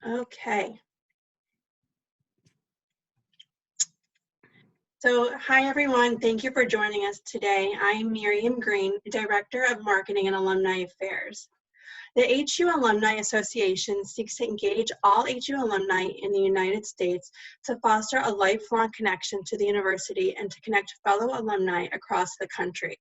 Okay. So, hi everyone. Thank you for joining us today. I'm Miriam Green, Director of Marketing and Alumni Affairs. The HU Alumni Association seeks to engage all HU alumni in the United States to foster a lifelong connection to the university and to connect fellow alumni across the country.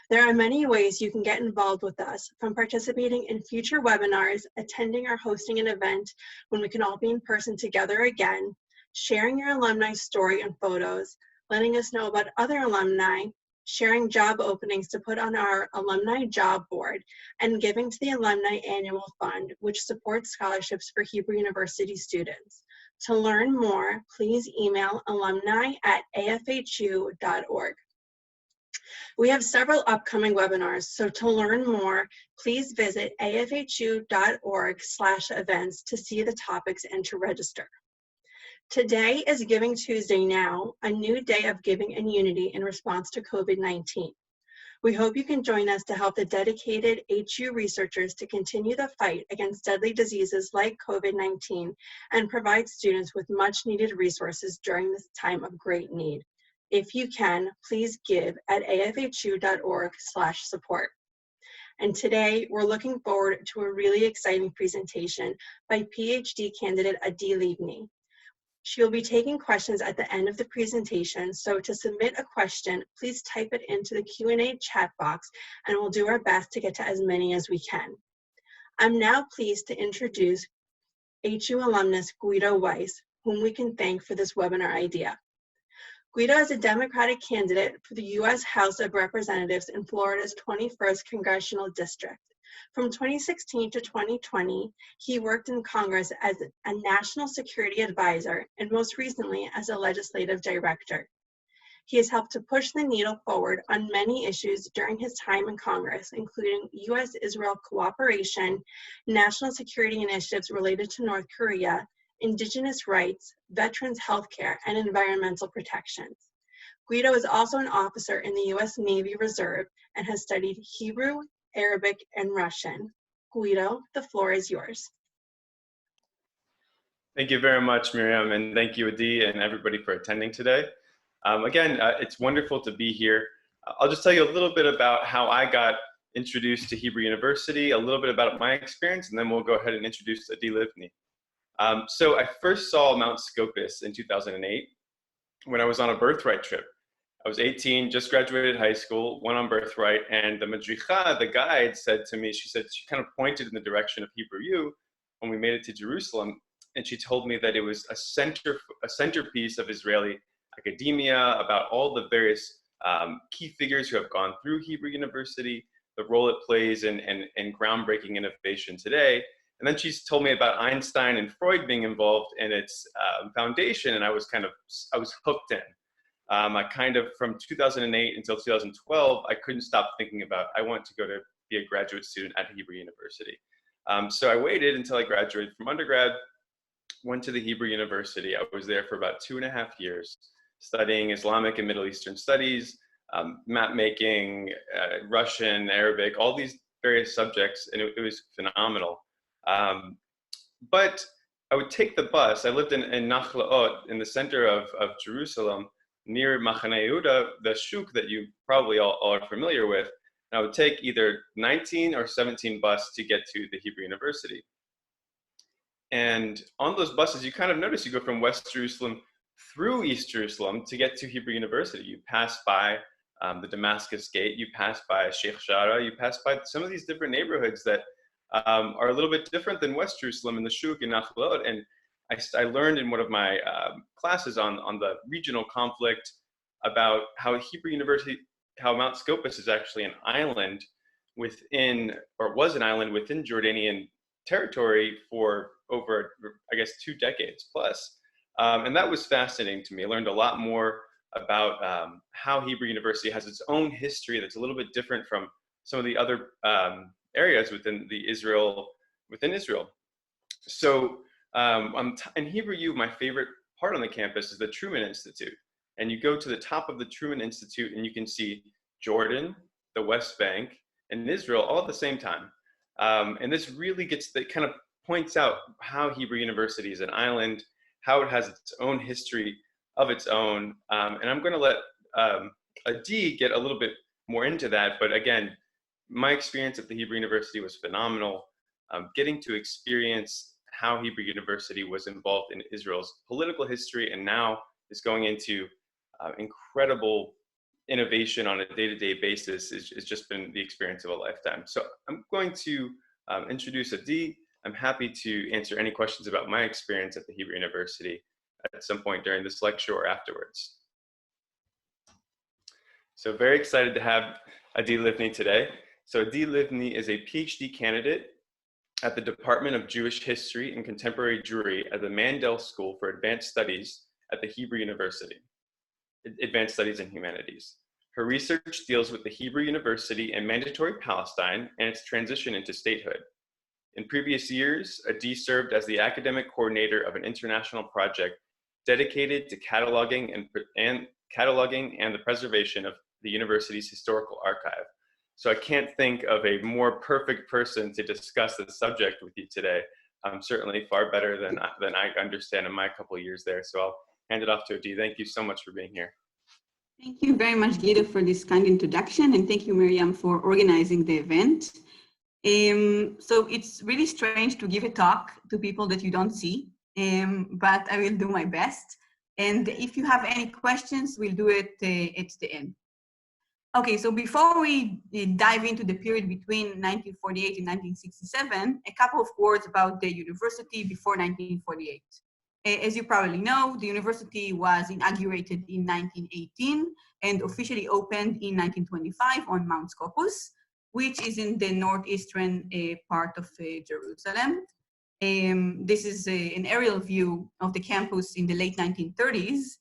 There are many ways you can get involved with us, from participating in future webinars, attending or hosting an event when we can all be in person together again, sharing your alumni story and photos, letting us know about other alumni, sharing job openings to put on our alumni job board, and giving to the Alumni Annual Fund, which supports scholarships for Hebrew University students. To learn more, please email alumni@afhu.org. We have several upcoming webinars, so to learn more, please visit afhu.org/events to see the topics and to register. Today is Giving Tuesday Now, a new day of giving and unity in response to COVID-19. We hope you can join us to help the dedicated HU researchers to continue the fight against deadly diseases like COVID-19 and provide students with much needed resources during this time of great need. If you can, please give at afhu.org/support. And today, we're looking forward to a really exciting presentation by PhD candidate Adi Livny. She will be taking questions at the end of the presentation, so to submit a question, please type it into the Q&A chat box, and we'll do our best to get to as many as we can. I'm now pleased to introduce HU alumnus Guido Weiss, whom we can thank for this webinar idea. Guido is a Democratic candidate for the U.S. House of Representatives in Florida's 21st Congressional District. From 2016 to 2020, he worked in Congress as a national security advisor and most recently as a legislative director. He has helped to push the needle forward on many issues during his time in Congress, including U.S.-Israel cooperation, national security initiatives related to North Korea, Indigenous rights, veterans' health care, and environmental protections. Guido is also an officer in the U.S. Navy Reserve and has studied Hebrew, Arabic, and Russian. Guido, the floor is yours. Thank you very much, Miriam, and thank you, Adi, and everybody for attending today. It's wonderful to be here. I'll just tell you a little bit about how I got introduced to Hebrew University, a little bit about my experience, and then we'll go ahead and introduce Adi Livny. So I first saw Mount Scopus in 2008 when I was on a birthright trip. I was 18, just graduated high school, went on birthright, and the madricha, the guide, said to me, she kind of pointed in the direction of Hebrew U when we made it to Jerusalem, and she told me that it was a centerpiece of Israeli academia, about all the various key figures who have gone through Hebrew University, the role it plays in groundbreaking innovation today. And then she's told me about Einstein and Freud being involved in its foundation, and I was hooked in. From 2008 until 2012, I couldn't stop thinking about, I want to go to be a graduate student at Hebrew University. So I waited until I graduated from undergrad, went to the Hebrew University. I was there for about 2.5 years, studying Islamic and Middle Eastern studies, map making, Russian, Arabic, all these various subjects, and it was phenomenal. But I would take the bus. I lived in Nachlaot, in the center of Jerusalem, near Machane Yehuda, the shuk that you probably all are familiar with. And I would take either 19 or 17 bus to get to the Hebrew University. And on those buses, you kind of notice you go from West Jerusalem through East Jerusalem to get to Hebrew University. You pass by the Damascus Gate, you pass by Sheikh Jarrah, you pass by some of these different neighborhoods that are a little bit different than West Jerusalem in the shuk in Nachlaot. And I learned in one of my classes on the regional conflict about how Hebrew University, how Mount Scopus is actually an island within, or was an island within Jordanian territory for over, I guess, 2 decades plus. And that was fascinating to me. I learned a lot more about how Hebrew University has its own history that's a little bit different from some of the other areas within Israel. So in Hebrew U, my favorite part on the campus is the Truman Institute. And you go to the top of the Truman Institute and you can see Jordan, the West Bank, and Israel all at the same time. And this really gets the kind of points out how Hebrew University is an island, how it has its own history of its own. And I'm going to let Adi get a little bit more into that. But again, my experience at the Hebrew University was phenomenal. Getting to experience how Hebrew University was involved in Israel's political history and now is going into incredible innovation on a day-to-day basis has just been the experience of a lifetime. So I'm going to introduce Adi. I'm happy to answer any questions about my experience at the Hebrew University at some point during this lecture or afterwards. So very excited to have Adi Livny today. So Adi Livny is a PhD candidate at the Department of Jewish History and Contemporary Jewry at the Mandel School for Advanced Studies at the Hebrew University, Advanced Studies in Humanities. Her research deals with the Hebrew University and Mandatory Palestine and its transition into statehood. In previous years, Adi served as the academic coordinator of an international project dedicated to cataloging and the preservation of the university's historical archive. So I can't think of a more perfect person to discuss this subject with you today. Certainly far better than I understand in my couple of years there. So I'll hand it off to Adi. Thank you so much for being here. Thank you very much, Guido, for this kind introduction, and thank you, Miriam, for organizing the event. So it's really strange to give a talk to people that you don't see, but I will do my best. And if you have any questions, we'll do it at the end. Okay, so before we dive into the period between 1948 and 1967, a couple of words about the university before 1948. As you probably know, the university was inaugurated in 1918 and officially opened in 1925 on Mount Scopus, which is in the northeastern part of Jerusalem. This is an aerial view of the campus in the late 1930s.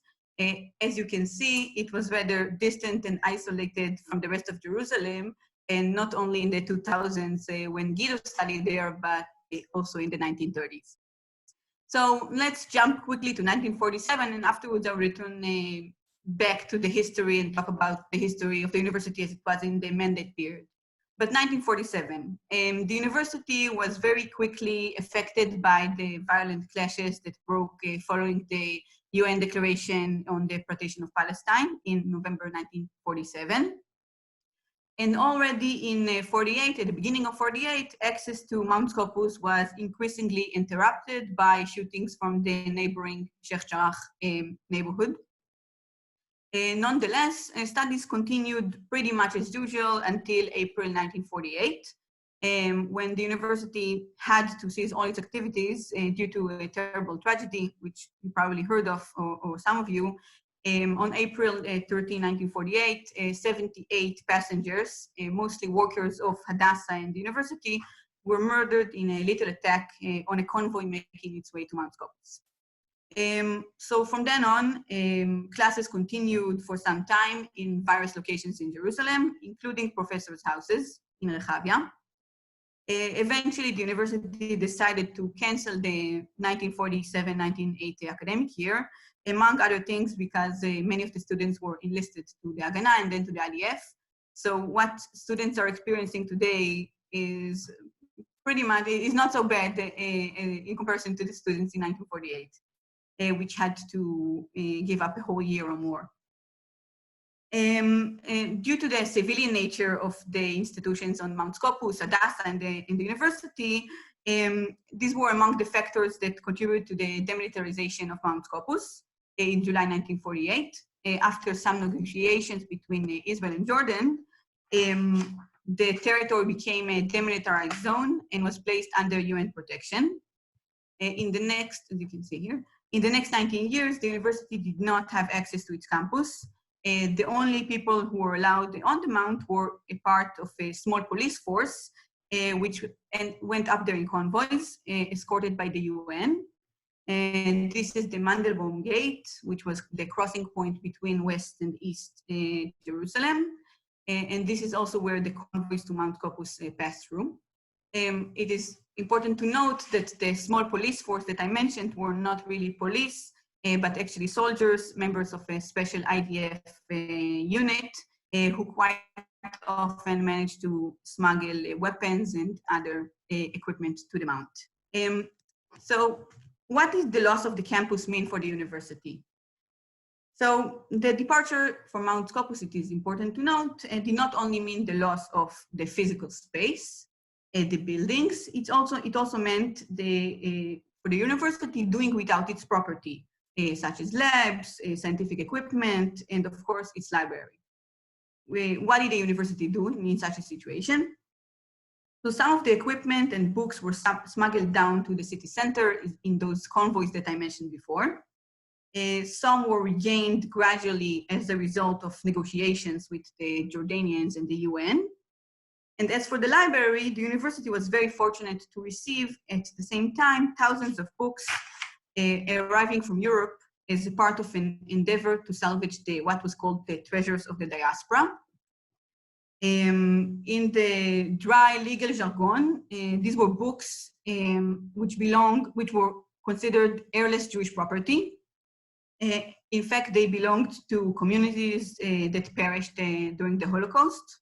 As you can see, it was rather distant and isolated from the rest of Jerusalem, and not only in the 2000s when Guido studied there, but also in the 1930s. So let's jump quickly to 1947, and afterwards I'll return back to the history and talk about the history of the university as it was in the mandate period. But 1947, the university was very quickly affected by the violent clashes that broke following the UN Declaration on the Partition of Palestine in November 1947. And already in 48, at the beginning of 48, access to Mount Scopus was increasingly interrupted by shootings from the neighboring Sheikh Jarrah neighborhood. Nonetheless, studies continued pretty much as usual until April 1948, when the university had to cease all its activities due to a terrible tragedy, which you probably heard of, or some of you. On April 13, 1948, 78 passengers, mostly workers of Hadassah and the university, were murdered in a lethal attack on a convoy making its way to Mount Scopus. So from then on, classes continued for some time in various locations in Jerusalem, including professors' houses in Rehavia. Eventually, the university decided to cancel the 1947-1980 academic year, among other things because many of the students were enlisted to the Haganah and then to the IDF. So what students are experiencing today is pretty much, is not so bad in comparison to the students in 1948, which had to give up a whole year or more. Due to the civilian nature of the institutions on Mount Scopus, Hadassah, and the university, these were among the factors that contributed to the demilitarization of Mount Scopus in July 1948. After some negotiations between Israel and Jordan, the territory became a demilitarized zone and was placed under UN protection. In the next, as you can see here, in the next 19 years, the university did not have access to its campus. The only people who were allowed on the mount were a part of a small police force, which went up there in convoys, escorted by the UN. And this is the Mandelbaum Gate, which was the crossing point between West and East Jerusalem. And this is also where the convoys to Mount Scopus passed through. It is important to note that the small police force that I mentioned were not really police, but actually soldiers, members of a special IDF unit, who quite often managed to smuggle weapons and other equipment to the mount. So what does the loss of the campus mean for the university? So the departure from Mount Scopus, it is important to note, did not only mean the loss of the physical space, the buildings, it also meant for the university doing without its property, such as labs, scientific equipment, and of course, its library. What did the university do in such a situation? So some of the equipment and books were smuggled down to the city center in those convoys that I mentioned before. Some were regained gradually as a result of negotiations with the Jordanians and the UN. And as for the library, the university was very fortunate to receive at the same time thousands of books arriving from Europe as a part of an endeavor to salvage what was called the treasures of the diaspora. In the dry legal jargon, these were books which were considered heirless Jewish property. In fact, they belonged to communities that perished during the Holocaust.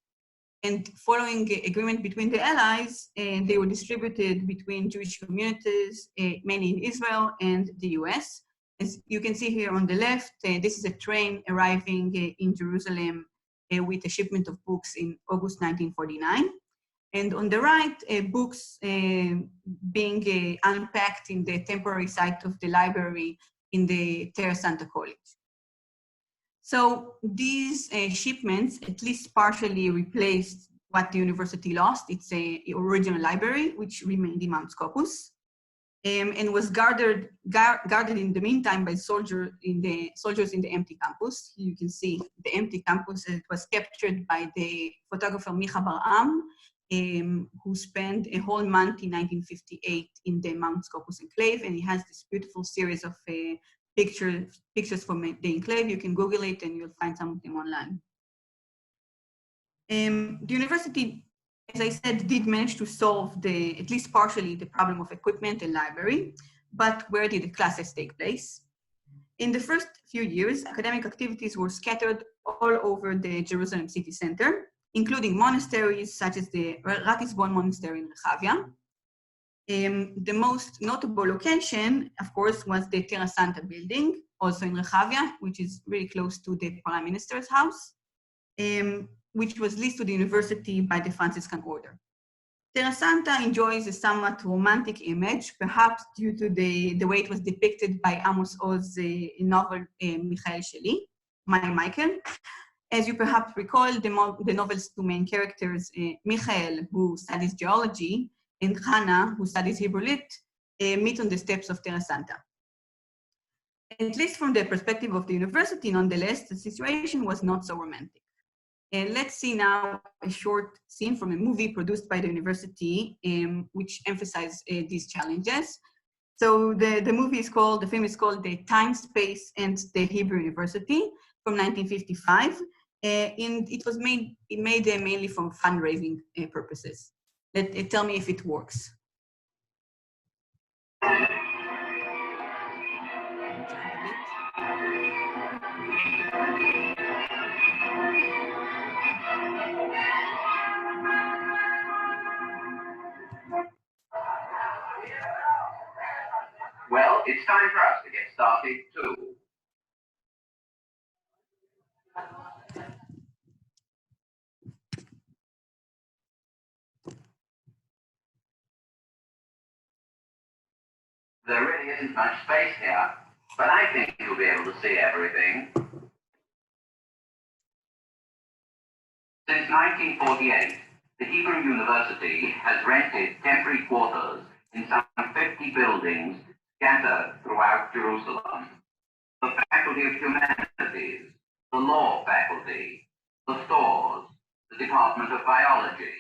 And following agreement between the allies, they were distributed between Jewish communities, mainly in Israel and the US. As you can see here on the left, this is a train arriving in Jerusalem with a shipment of books in August 1949. And on the right, books being unpacked in the temporary site of the library in the Terra Santa College. So these shipments at least partially replaced what the university lost, its original library, which remained in Mount Scopus, and was guarded in the meantime by soldiers in the empty campus. You can see the empty campus. It was captured by the photographer Micha Bar'am, who spent a whole month in 1958 in the Mount Scopus enclave, and he has this beautiful series of pictures from the enclave. You can Google it and you'll find some of them online. The university, as I said, did manage to solve at least partially, the problem of equipment and library, but where did the classes take place? In the first few years, academic activities were scattered all over the Jerusalem city center, including monasteries such as the Ratisbon Monastery in Rehavia. The most notable location, of course, was the Terra Santa building, also in Rehavia, which is really close to the Prime Minister's house, which was leased to the university by the Franciscan order. Terra Santa enjoys a somewhat romantic image, perhaps due to the way it was depicted by Amos Oz's novel Michael Sheli, My Michael. As you perhaps recall, the novel's two main characters, Michael, who studies geology, and Hannah, who studies Hebrew Lit, meet on the steps of Terra Santa. At least from the perspective of the university, nonetheless, the situation was not so romantic. Let's see now a short scene from a movie produced by the university, which emphasizes these challenges. So the film is called The Time, Space, and the Hebrew University from 1955. And it was made mainly for fundraising purposes. Tell me if it works. Well, it's time for us to get started too. There really isn't much space here, but I think you'll be able to see everything. Since 1948, the Hebrew University has rented temporary quarters in some 50 buildings scattered throughout Jerusalem. The Faculty of Humanities, the Law Faculty, the stores, the Department of Biology,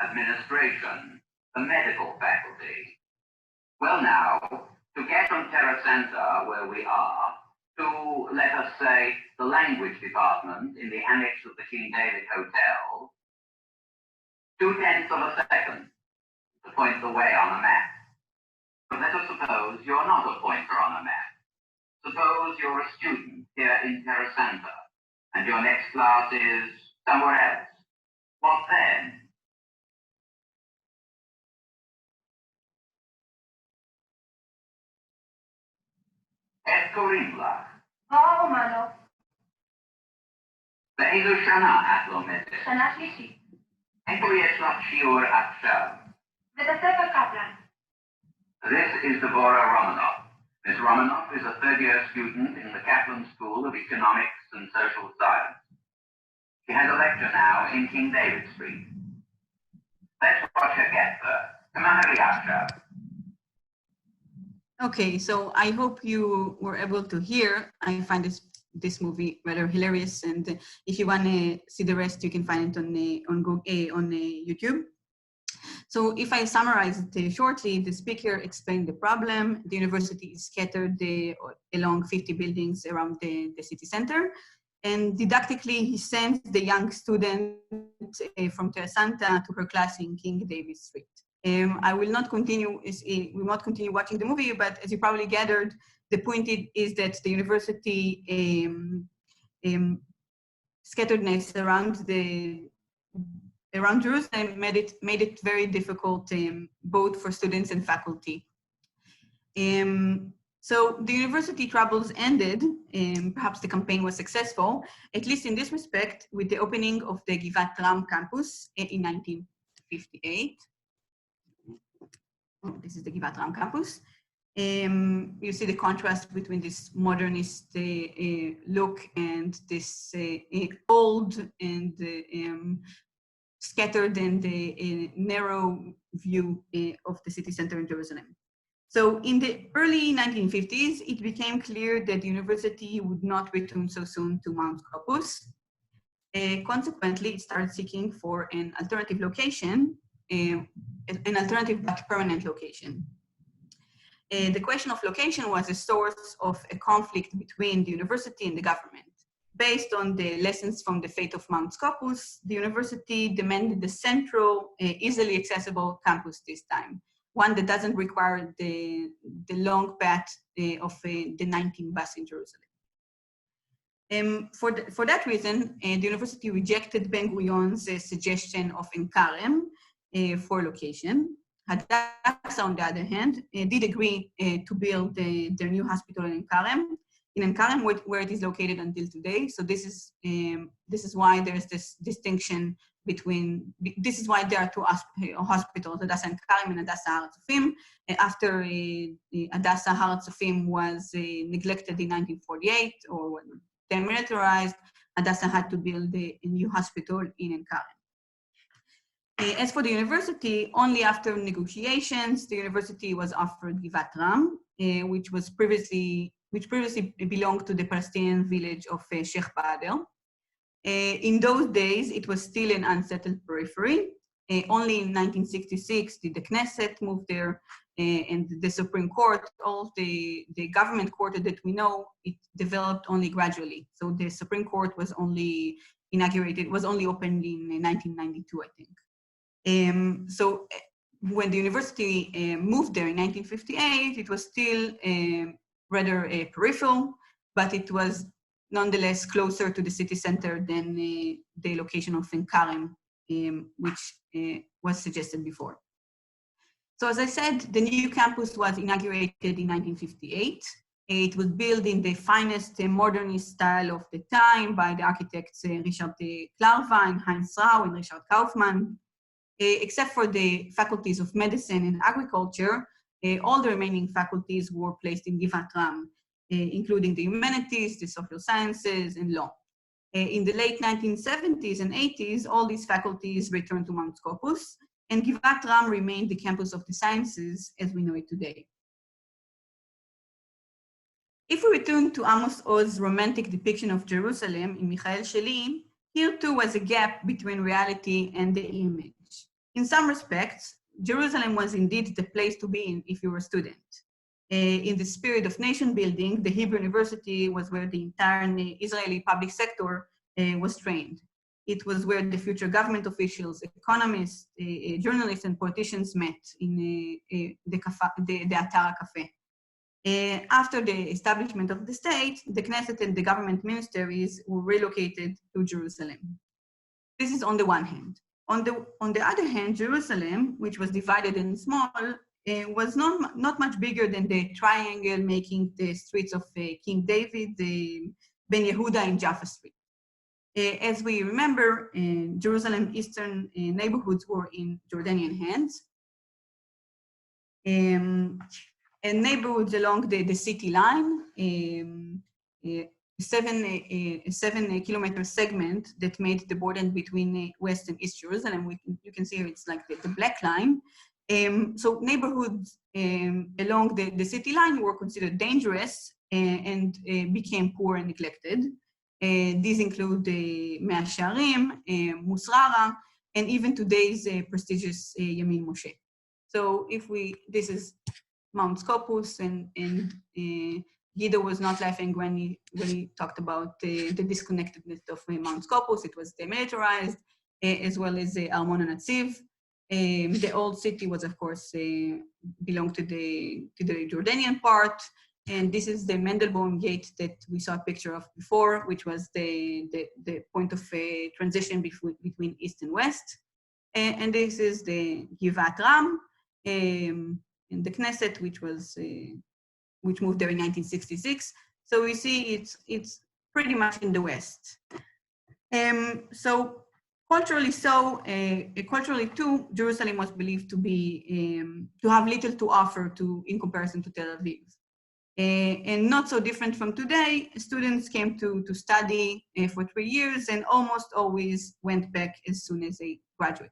Administration, the Medical Faculty. Well now, to get from Terra Santa, where we are, to, let us say, the Language Department in the annex of the King David Hotel, 0.2 of a second to point the way on a map. But let us suppose you're not a pointer on a map. Suppose you're a student here in Terra Santa, and your next class is somewhere else. What then? איך קוראים לך? דרורה רומנוב, באיזו שנה את לומדת? שנה שלישית, איפה יש לך שיעור עכשיו? בית הספר קפלן. This is Deborah Romanoff. Ms. Romanoff is a third-year student in the Kaplan School of Economics and Social Science. She has a lecture now in King David Street. Let's watch her get there. Kamahari Asha. Okay, so I hope you were able to hear. I find this movie rather hilarious, and if you want to see the rest, you can find it on YouTube. So if I summarize it shortly, the speaker explained the problem. The university is scattered along 50 buildings around the city center. And didactically, he sends the young student from Terra Santa to her class in King David Street. I will not continue watching the movie, but as you probably gathered, the point is that the university scatteredness around Jerusalem made it very difficult both for students and faculty. So the university troubles ended, perhaps the campaign was successful, at least in this respect, with the opening of the Givat Ram campus in 1958. Oh, this is the Givat Ram campus. You see the contrast between this modernist look and this old and scattered and narrow view of the city center in Jerusalem. So in the early 1950s, it became clear that the university would not return so soon to Mount Scopus. Consequently, it started seeking for an alternative location, an alternative but permanent location. The question of location was a source of a conflict between the university and the government. Based on the lessons from the fate of Mount Scopus, the university demanded the central, easily accessible campus this time, one that doesn't require the long path of the 19 bus in Jerusalem. For that reason, the university rejected Ben-Gurion's suggestion of Ein Karem for location. Hadassah, on the other hand, did agree to build their new hospital in Ein Karem, where it is located until today. So this is why there's this distinction between, this is why there are two hospitals, Hadassah Ein Karem and Hadassah Har HaTzofim. After Hadassah Har HaTzofim was neglected in 1948 or demilitarized, Hadassah had to build a new hospital in Ein Karem. As for the university, only after negotiations, the university was offered Givat Ram, which previously belonged to the Palestinian village of Sheikh Bader. In those days, it was still an unsettled periphery. Only in 1966 did the Knesset move there, and the Supreme Court, all the government quarter that we know, it developed only gradually. So the Supreme Court was only opened in 1992, I think. So when the university moved there in 1958, it was still rather peripheral, but it was nonetheless closer to the city center than the location of Ein Karem, which was suggested before. So as I said, the new campus was inaugurated in 1958. It was built in the finest modernist style of the time by the architects Richard Klarwein, Heinz Rau, and Richard Kaufmann. Except for the faculties of medicine and agriculture, all the remaining faculties were placed in Givat Ram, including the humanities, the social sciences, and law. In the late 1970s and 80s, all these faculties returned to Mount Scopus, and Givat Ram remained the campus of the sciences as we know it today. If we return to Amos Oz's romantic depiction of Jerusalem in Michael Sheli, here too was a gap between reality and the image. In some respects, Jerusalem was indeed the place to be in if you were a student. In the spirit of nation building, the Hebrew University was where the entire Israeli public sector was trained. It was where the future government officials, economists, journalists, and politicians met in the Atara Cafe. After the establishment of the state, the Knesset and the government ministries were relocated to Jerusalem. This is on the one hand. On the other hand, Jerusalem, which was divided and small, was not much bigger than the triangle making the streets of King David, Ben Yehuda, and Jaffa Street. As we remember, Jerusalem eastern neighborhoods were in Jordanian hands. And neighborhoods along the city line, a 7-kilometer segment that made the border between West and East Jerusalem. You can see here it's like the black line. So neighborhoods along the city line were considered dangerous and became poor and neglected. These include Mea Shearim, Musrara, and even today's prestigious Yamin Moshe. So this is Mount Scopus, and Guido was not laughing when he talked about the disconnectedness of Mount Scopus. It was demilitarized, as well as Armon HaNatziv. The old city was, of course, belonged to the Jordanian part. And this is the Mendelbaum Gate that we saw a picture of before, which was the point of transition between East and West. And this is the Givat Ram, in the Knesset, which moved there in 1966. So we see it's pretty much in the West. So culturally too, Jerusalem was believed to have little to offer in comparison to Tel Aviv. And not so different from today, students came to study for 3 years and almost always went back as soon as they graduated.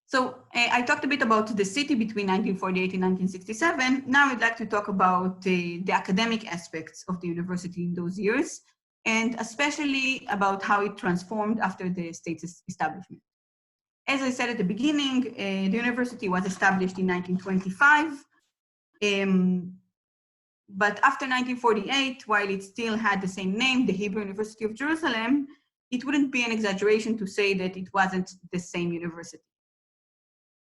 So I talked a bit about the city between 1948 and 1967. Now I'd like to talk about the academic aspects of the university in those years, and especially about how it transformed after the state's establishment. As I said at the beginning, the university was established in 1925. But after 1948, while it still had the same name, the Hebrew University of Jerusalem, it wouldn't be an exaggeration to say that it wasn't the same university.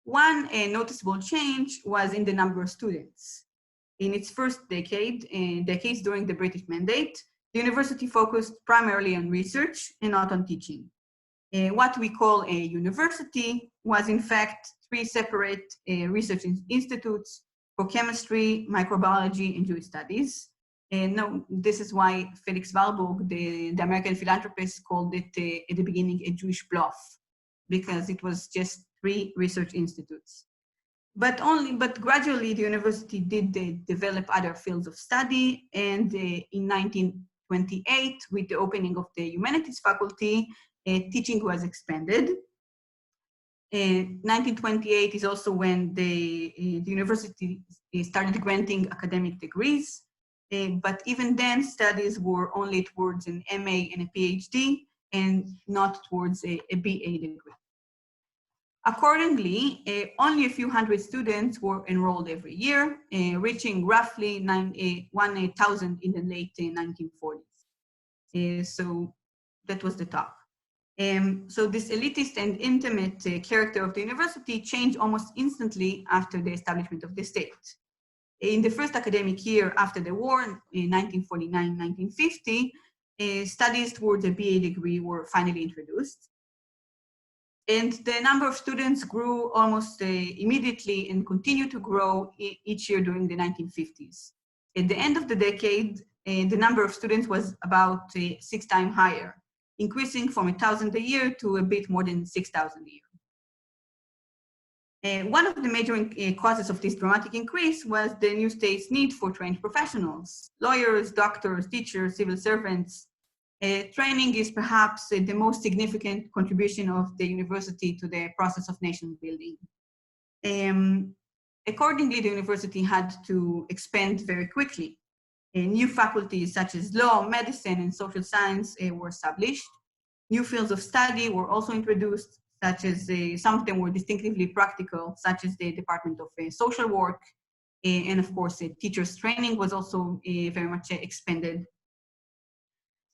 One noticeable change was in the number of students. In its first decades during the British Mandate, the university focused primarily on research and not on teaching. What we call a university was in fact 3 separate research institutes for chemistry, microbiology, and Jewish studies. No, this is why Felix Warburg, the American philanthropist, called it at the beginning a Jewish bluff, because it was just 3 research institutes. But gradually the university did develop other fields of study, and in 1928, with the opening of the humanities faculty, teaching was expanded. 1928 is also when the university started granting academic degrees, but even then studies were only towards an MA and a PhD and not towards a BA degree. Accordingly, only a few hundred students were enrolled every year, reaching roughly 1,000 in the late 1940s. So that was the top. So this elitist and intimate character of the university changed almost instantly after the establishment of the state. In the first academic year after the war, in 1949-1950, studies towards a BA degree were finally introduced. And the number of students grew almost immediately and continued to grow each year during the 1950s. At the end of the decade, the number of students was about 6 times higher, increasing from 1,000 a year to a bit more than 6,000 a year. One of the major causes of this dramatic increase was the new state's need for trained professionals, lawyers, doctors, teachers, civil servants. Training is perhaps the most significant contribution of the university to the process of nation building. Accordingly, the university had to expand very quickly. New faculties such as law, medicine, and social science were established. New fields of study were also introduced, such as some of them were distinctively practical, such as the Department of Social Work. And of course, teachers' training was also very much expanded.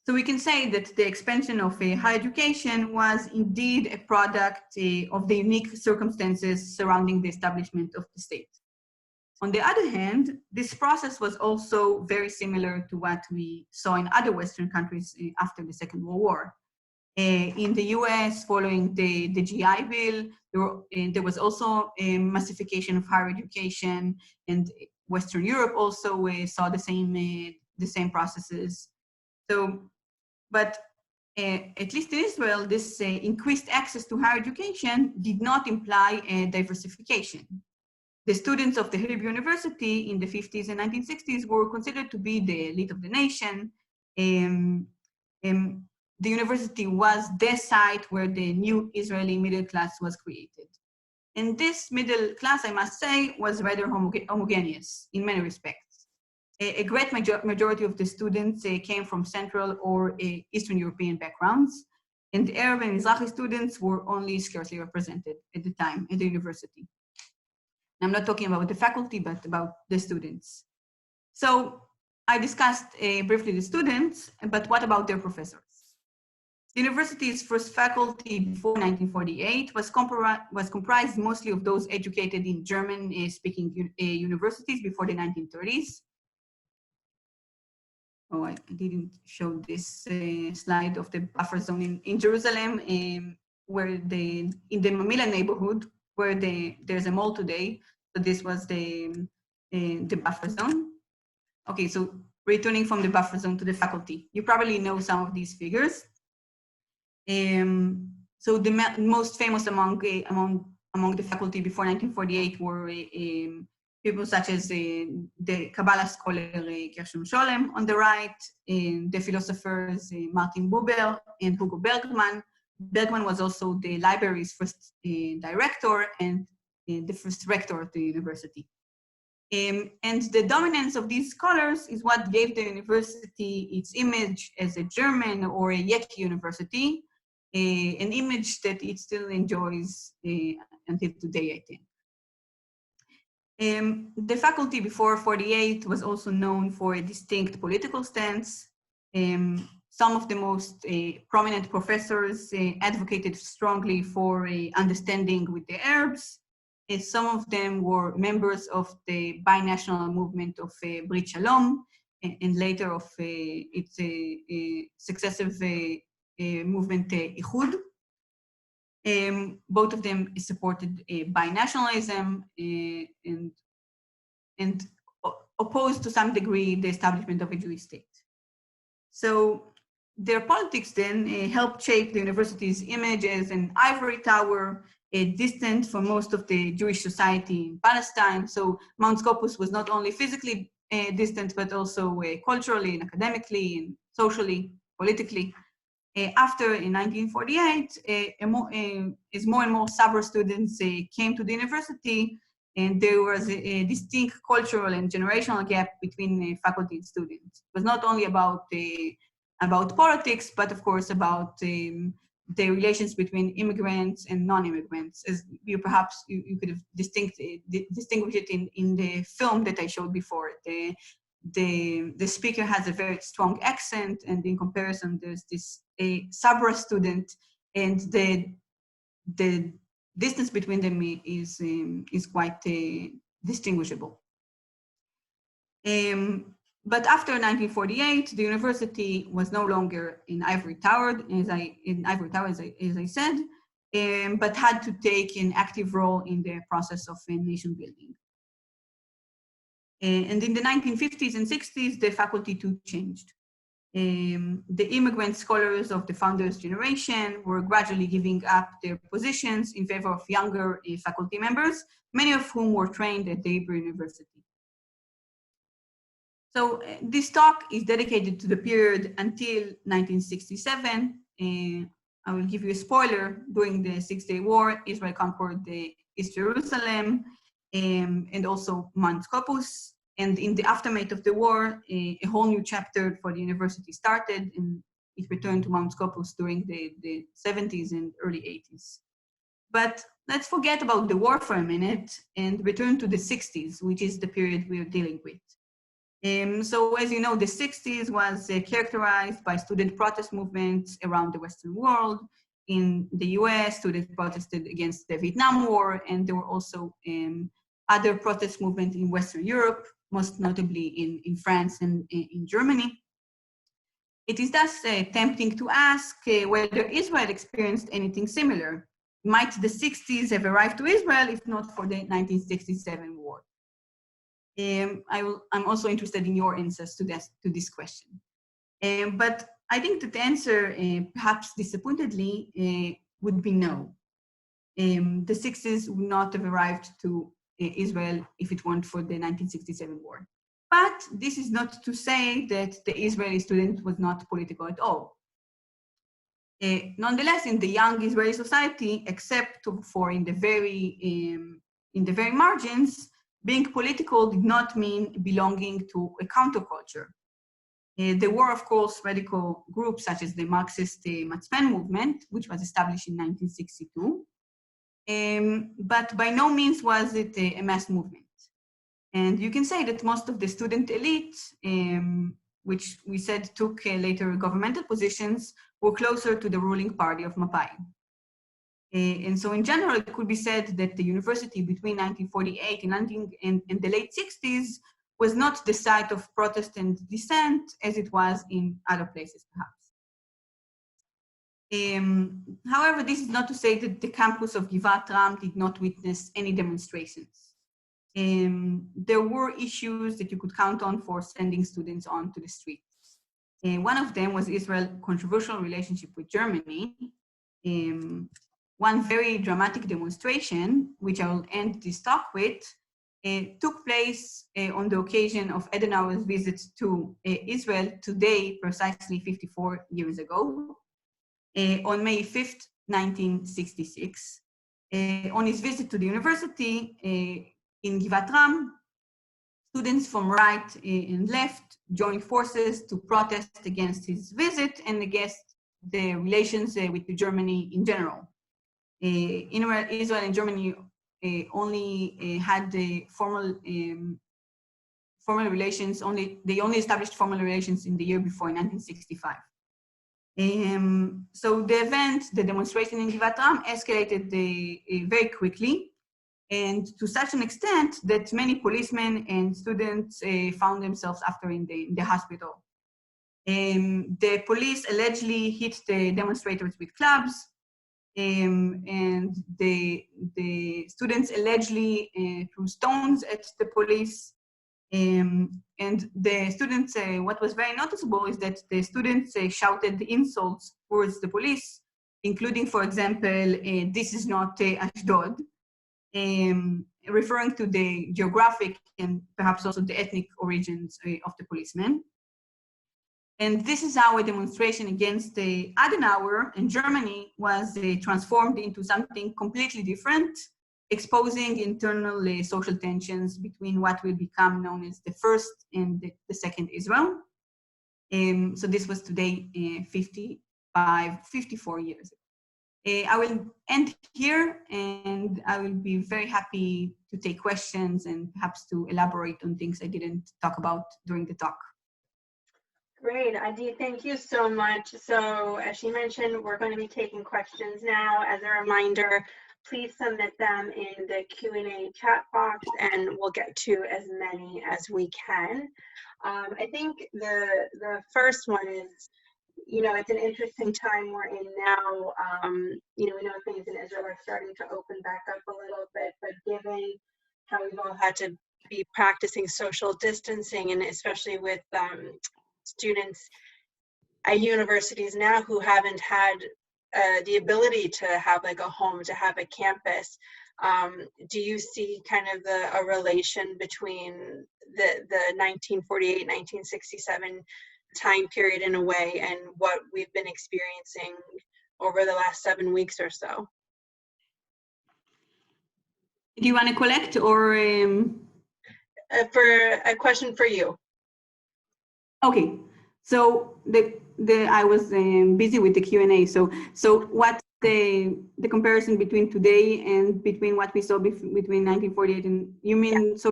So we can say that the expansion of higher education was indeed a product of the unique circumstances surrounding the establishment of the state. On the other hand, this process was also very similar to what we saw in other Western countries after the Second World War. In the US, following the GI Bill, there was also a massification of higher education, and Western Europe also saw the same processes. So, but at least in Israel, this increased access to higher education did not imply diversification. The students of the Hebrew University in the 50s and 1960s were considered to be the elite of the nation. The university was the site where the new Israeli middle class was created. And this middle class, I must say, was rather homogeneous in many respects. A great majority of the students came from Central or Eastern European backgrounds, and the Arab and Mizrahi students were only scarcely represented at the time at the university. I'm not talking about the faculty, but about the students. So I discussed briefly the students, but what about their professors? The university's first faculty before 1948 was comprised mostly of those educated in German-speaking universities before the 1930s. Oh, I didn't show this slide of the buffer zone in Jerusalem, where in the Mamila neighborhood, where there's a mall today. So this was the buffer zone. Okay, so returning from the buffer zone to the faculty, you probably know some of these figures. So the most famous among the faculty before 1948 were people such as the Kabbalah scholar Gershom Scholem on the right, the philosophers Martin Buber and Hugo Bergman. Bergman was also the library's first director and the first rector of the university. And the dominance of these scholars is what gave the university its image as a German or a Yeki university, an image that it still enjoys until today, I think. The faculty before 48 was also known for a distinct political stance. Some of the most prominent professors advocated strongly for understanding with the Arabs. Some of them were members of the binational movement of Brit Shalom, and later of its successive movement Ihud. Both of them supported binationalism and opposed to some degree the establishment of a Jewish state. So their politics then helped shape the university's image as an ivory tower, distant from most of the Jewish society in Palestine. So Mount Scopus was not only physically distant, but also culturally and academically and socially, politically. After in 1948, as more and more Sabra students came to the university, and there was a distinct cultural and generational gap between faculty and students. It was not only about politics, but of course about the relations between immigrants and non-immigrants, as you perhaps you could have distinguished it in the film that I showed before. The speaker has a very strong accent, and in comparison, there's this Sabra student, and the distance between them is quite distinguishable. But after 1948, the university was no longer in ivory tower, as I said, but had to take an active role in the process of nation building. And in the 1950s and 60s, the faculty too changed. The immigrant scholars of the founders' generation were gradually giving up their positions in favor of younger faculty members, many of whom were trained at the Hebrew University. So this talk is dedicated to the period until 1967. I will give you a spoiler. During the Six-Day War, Israel conquered East Jerusalem and also Mount Scopus. And in the aftermath of the war, a whole new chapter for the university started, and it returned to Mount Scopus during the 70s and early 80s. But let's forget about the war for a minute and return to the 60s, which is the period we're dealing with. So as you know, the 60s was characterized by student protest movements around the Western world. In the US, students protested against the Vietnam War, and there were also other protest movements in Western Europe, most notably in France and in Germany. It is thus tempting to ask whether Israel experienced anything similar. Might the 60s have arrived to Israel if not for the 1967 war? I'm also interested in your answers to this question. But I think that the answer, perhaps disappointedly, would be no. The 60s would not have arrived to Israel if it weren't for the 1967 war. But this is not to say that the Israeli student was not political at all. Nonetheless, in the young Israeli society, except for in the very margins, being political did not mean belonging to a counterculture. There were, of course, radical groups such as the Marxist Matzpen movement, which was established in 1962, but by no means was it a mass movement. And you can say that most of the student elite, which we said took later governmental positions, were closer to the ruling party of Mapai. And so in general, it could be said that the university between 1948 and the late 60s was not the site of Protestant dissent as it was in other places, perhaps. However, this is not to say that the campus of Givat Ram did not witness any demonstrations. There were issues that you could count on for sending students onto the streets. One of them was Israel's controversial relationship with Germany. One very dramatic demonstration, which I will end this talk with, took place on the occasion of Adenauer's visit to Israel today, precisely 54 years ago, on May 5th, 1966. On his visit to the university in Givat Ram, students from right and left joined forces to protest against his visit and against the relations with Germany in general. Israel and Germany only had the formal relations, they only established formal relations in the year before, 1965. So the event, the demonstration in Givat Ram, escalated very quickly, and to such an extent that many policemen and students found themselves after in the hospital. The police allegedly hit the demonstrators with clubs, and the students allegedly threw stones at the police. And the students, what was very noticeable is that the students shouted insults towards the police, including, for example, "This is not Ashdod," referring to the geographic and perhaps also the ethnic origins of the policemen. And this is how a demonstration against Adenauer in Germany was transformed into something completely different, exposing internal social tensions between what will become known as the first and the second Israel. So this was today 54 years ago. I will end here, and I will be very happy to take questions and perhaps to elaborate on things I didn't talk about during the talk. Great, Adi, thank you so much. So as she mentioned, we're going to be taking questions now. As a reminder, please submit them in the Q&A chat box, and we'll get to as many as we can. I think the first one is, it's an interesting time we're in now. We know things in Israel are starting to open back up a little bit, but given how we've all had to be practicing social distancing, and especially with students at universities now who haven't had the ability to have like a home, to have a campus, do you see kind of a relation between the 1948, 1967 time period in a way and what we've been experiencing over the last 7 weeks or so? Do you want to collect or? For a question for you. Okay, so I was busy with the Q&A. So what's the comparison between today and between what we saw between 1948 and, you mean? So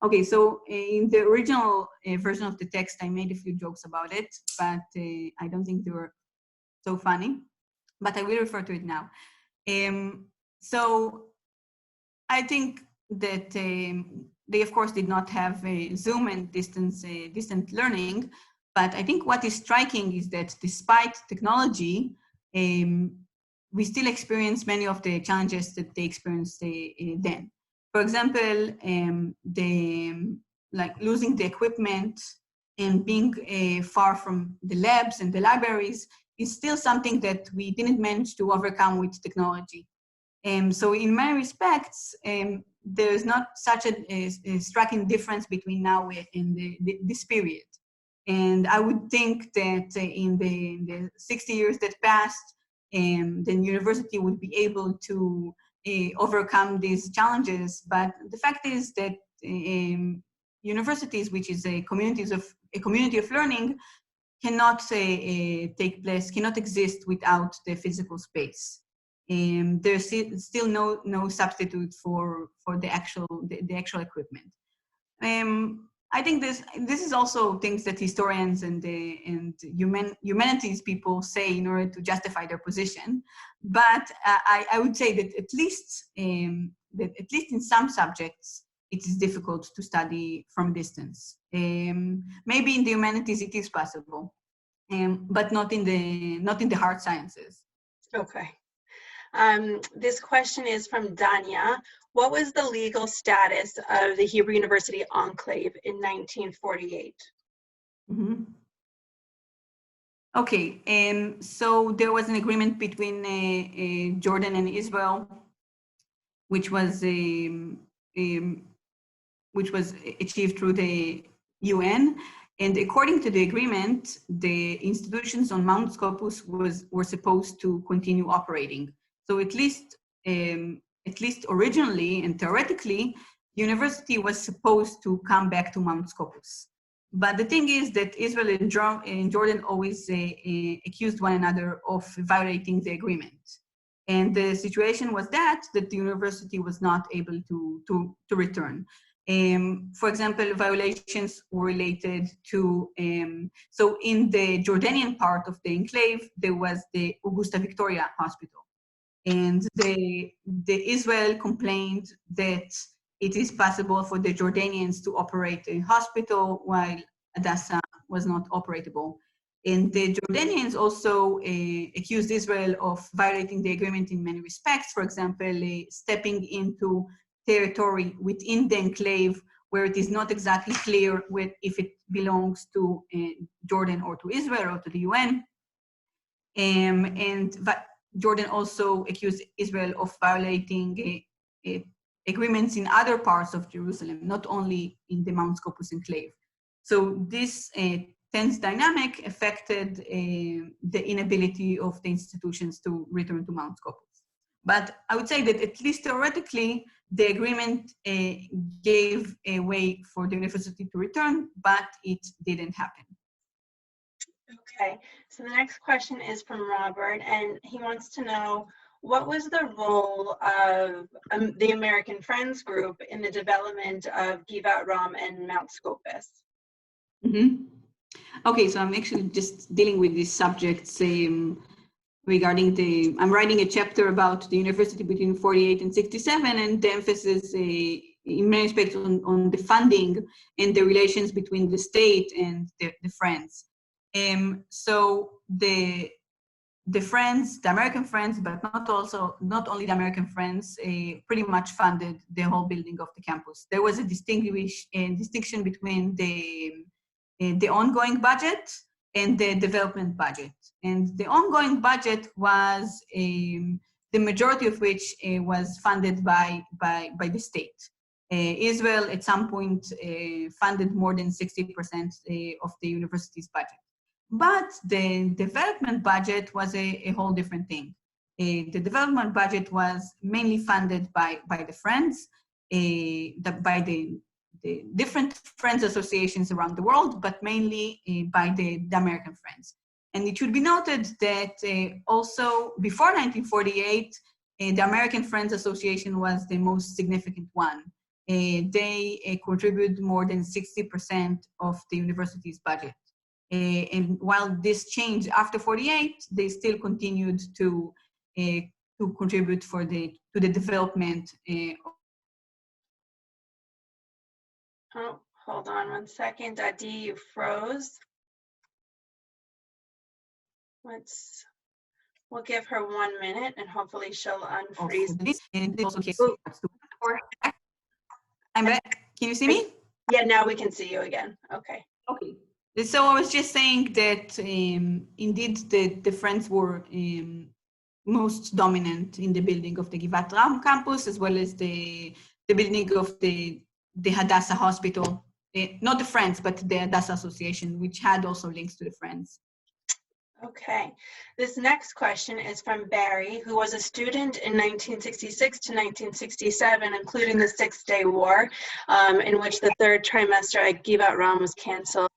okay. So in the original version of the text, I made a few jokes about it, but I don't think they were so funny. But I will refer to it now. So I think that they, of course, did not have Zoom and distant learning, But I think what is striking is that despite technology, we still experience many of the challenges that they experienced then. For example, like losing the equipment and being far from the labs and the libraries is still something that we didn't manage to overcome with technology. So in many respects, there's not such a striking difference between now and this period. And I would think that in the 60 years that passed, then university would be able to overcome these challenges. But the fact is that universities, which is a community of learning, cannot cannot exist without the physical space. There's still no substitute for the actual equipment. I think this is also things that historians and humanities people say in order to justify their position. But I would say that at least in some subjects, it is difficult to study from distance. Maybe in the humanities it is possible, but not in the hard sciences. Okay. This question is from Danya. What was the legal status of the Hebrew University enclave in 1948? Mm-hmm. Okay, so there was an agreement between Jordan and Israel, which was achieved through the UN. And according to the agreement, the institutions on Mount Scopus were supposed to continue operating. So at least originally and theoretically, the university was supposed to come back to Mount Scopus. But the thing is that Israel and Jordan always accused one another of violating the agreement. And the situation was that the university was not able to return. For example, violations were related to, so in the Jordanian part of the enclave, there was the Augusta Victoria Hospital. And the Israel complained that it is possible for the Jordanians to operate a hospital while Hadassah was not operable. And the Jordanians also accused Israel of violating the agreement in many respects. For example, stepping into territory within the enclave where it is not exactly clear if it belongs to Jordan or to Israel or to the UN. But Jordan also accused Israel of violating agreements in other parts of Jerusalem, not only in the Mount Scopus enclave. So this tense dynamic affected the inability of the institutions to return to Mount Scopus. But I would say that at least theoretically, the agreement gave a way for the university to return, but it didn't happen. Okay, so the next question is from Robert, and he wants to know, what was the role of the American Friends Group in the development of Givat Ram and Mount Scopus? Mm-hmm. Okay, so I'm actually just dealing with these subjects regarding I'm writing a chapter about the university between 48 and 67, and the emphasis in many respects on the funding and the relations between the state and the Friends. So the Friends, the American Friends, but not only the American Friends, pretty much funded the whole building of the campus. There was a distinction between the ongoing budget and the development budget. And the ongoing budget was the majority of which was funded by the state. Israel at some point funded more than 60% of the university's budget. But the development budget was a whole different thing. The development budget was mainly funded by the Friends, by the different Friends associations around the world, but mainly by the American Friends. And it should be noted that also before 1948, the American Friends Association was the most significant one. They contribute more than 60% of the university's budget. And while this changed after 48, they still continued to contribute to the development. Oh, hold on one second, Adi, you froze. We'll give her 1 minute and hopefully she'll Of unfreeze. this, and also case Ooh. I'm back. Can you see me? Yeah, now we can see you again. Okay. Okay. So I was just saying that indeed the Friends were most dominant in the building of the Givat Ram campus, as well as the building of the Hadassah Hospital. Not the Friends, but the Hadassah Association, which had also links to the Friends. Okay, this next question is from Barry, who was a student in 1966 to 1967, including the Six-Day War, in which the third trimester at Givat Ram was canceled.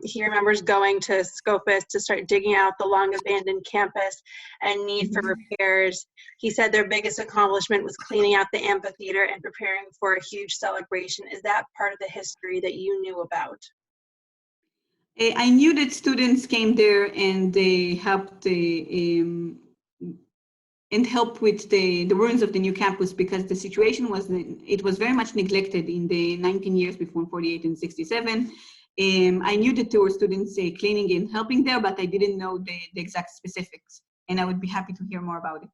He remembers going to Scopus to start digging out the long-abandoned campus and need for repairs. He said their biggest accomplishment was cleaning out the amphitheater and preparing for a huge celebration. Is that part of the history that you knew about? I knew that students came there and they helped with the ruins of the new campus, because the situation was, it was very much neglected in the 19 years between 48 and 67. I knew that there were students cleaning and helping there, but I didn't know the exact specifics, and I would be happy to hear more about it.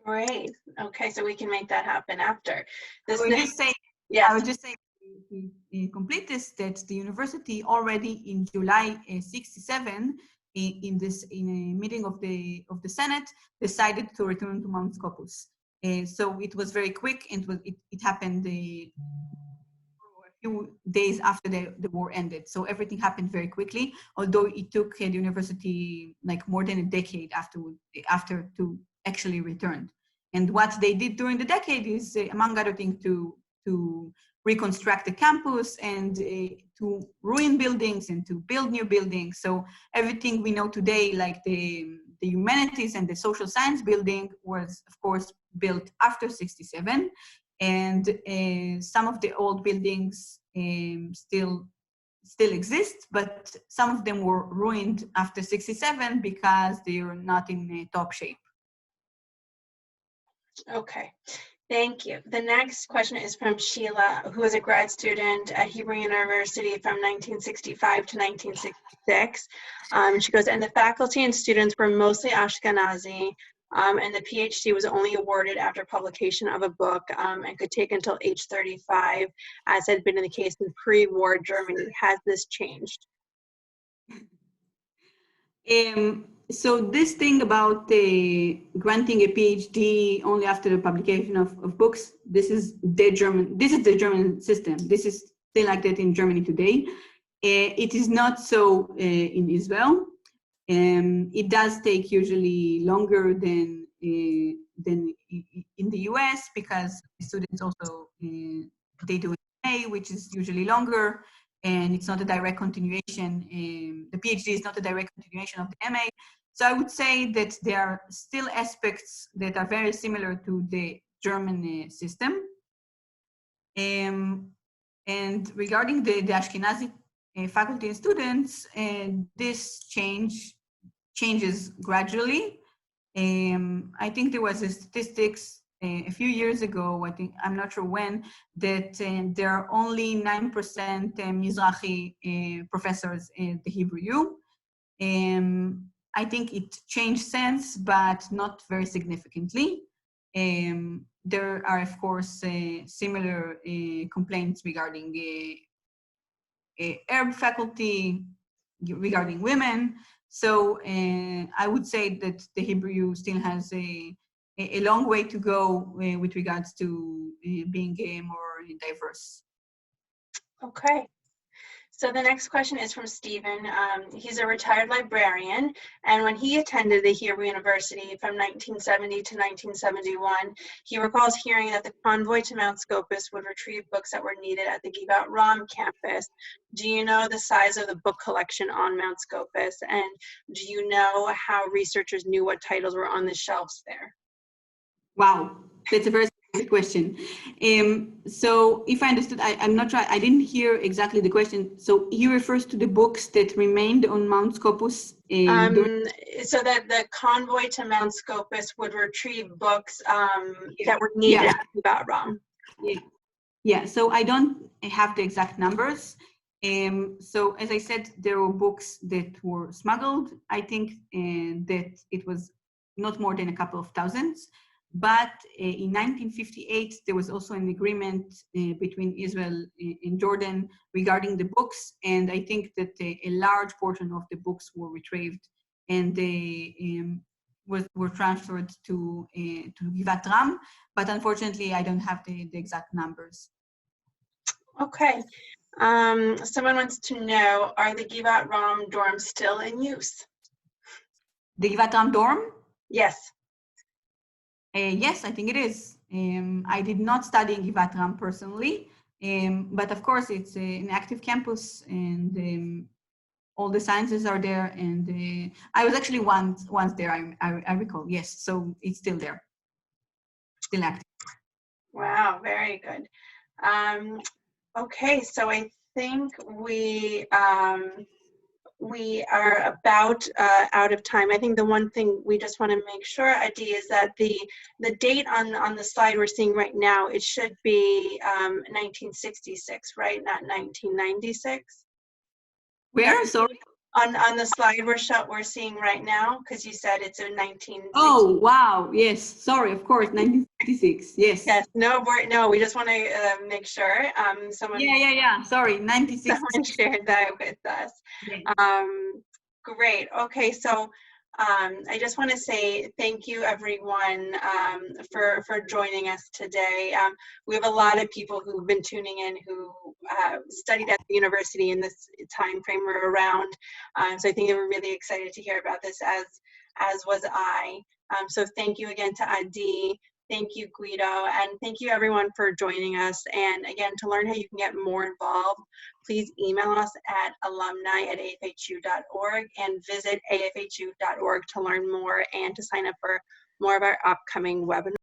Great. Okay, so we can make that happen after. I would just say, to complete this, that the university already in July 67, in a meeting of the Senate, decided to return to Mount Scopus. So it was very quick, and it happened a few days after the war ended. So everything happened very quickly, although it took the university like more than a decade after to actually return. And what they did during the decade is, among other things, to reconstruct the campus and to ruin buildings and to build new buildings. So everything we know today, like the humanities and the social science building, was of course built after 67. And some of the old buildings still exist, but some of them were ruined after 67 because they are not in top shape. Okay, thank you. The next question is from Sheila, who is a grad student at Hebrew University from 1965 to 1966. She goes, and the faculty and students were mostly Ashkenazi, and the PhD was only awarded after publication of a book and could take until age 35, as had been the case in pre-war Germany. Has this changed? So this thing about granting a PhD only after the publication of books, this is the German system. This is still like that in Germany today. It is not so in Israel. It does take usually longer than in the US, because students also, they do MA, which is usually longer, and it's not a direct continuation. The PhD is not a direct continuation of the MA. So I would say that there are still aspects that are very similar to the German system. And regarding the Ashkenazi faculty and students, this changes gradually. I think there was a statistics a few years ago, I'm not sure when, that there are only 9% Mizrahi professors in the Hebrew U. I think it changed since, but not very significantly. There are, of course, similar complaints regarding Arab faculty, regarding women. So I would say that the Hebrew U still has a long way to go with regards to being more diverse. Okay. So the next question is from Stephen. He's a retired librarian, and when he attended the Hebrew University from 1970 to 1971, he recalls hearing that the convoy to Mount Scopus would retrieve books that were needed at the Givat Ram campus. Do you know the size of the book collection on Mount Scopus, and do you know how researchers knew what titles were on the shelves there? Wow, that's a very specific question. So if I understood, I'm not sure, I didn't hear exactly the question. So he refers to the books that remained on Mount Scopus? So that the convoy to Mount Scopus would retrieve books that were needed at Givat Ram. Yeah, so I don't have the exact numbers. So as I said, there were books that were smuggled. I think that it was not more than a couple of thousands. But in 1958, there was also an agreement between Israel and Jordan regarding the books. And I think that a large portion of the books were retrieved and they were transferred to Givat Ram. But unfortunately, I don't have the exact numbers. Okay. Someone wants to know, are the Givat Ram dorms still in use? The Givat Ram dorm? Yes. Yes, I think it is. I did not study in Givat Ram personally, but of course it's an active campus and all the sciences are there. And I was actually once there, I recall. Yes, so it's still there, still active. Wow, very good. Okay, so I think we are about out of time. I think the one thing we just want to make sure, Adi, is that the date on the slide we're seeing right now, it should be 1966, right? Not 1996. Where? Sorry. On the slide we're seeing right now, because you said it's in 1960. Oh, wow. Yes. Sorry. Of course. 1956. Yes. Yes. No, we just want to make sure. Someone. Yeah. Sorry. 1960. Someone shared that with us. Yeah. Great. Okay. So I just want to say thank you, everyone, for joining us today. We have a lot of people who've been tuning in who studied at the university in this time frame we're around. So I think they were really excited to hear about this, as was I. So thank you again to Adi. Thank you, Guido, and thank you everyone for joining us. And again, to learn how you can get more involved, please email us at alumni@afhu.org and visit afhu.org to learn more and to sign up for more of our upcoming webinars.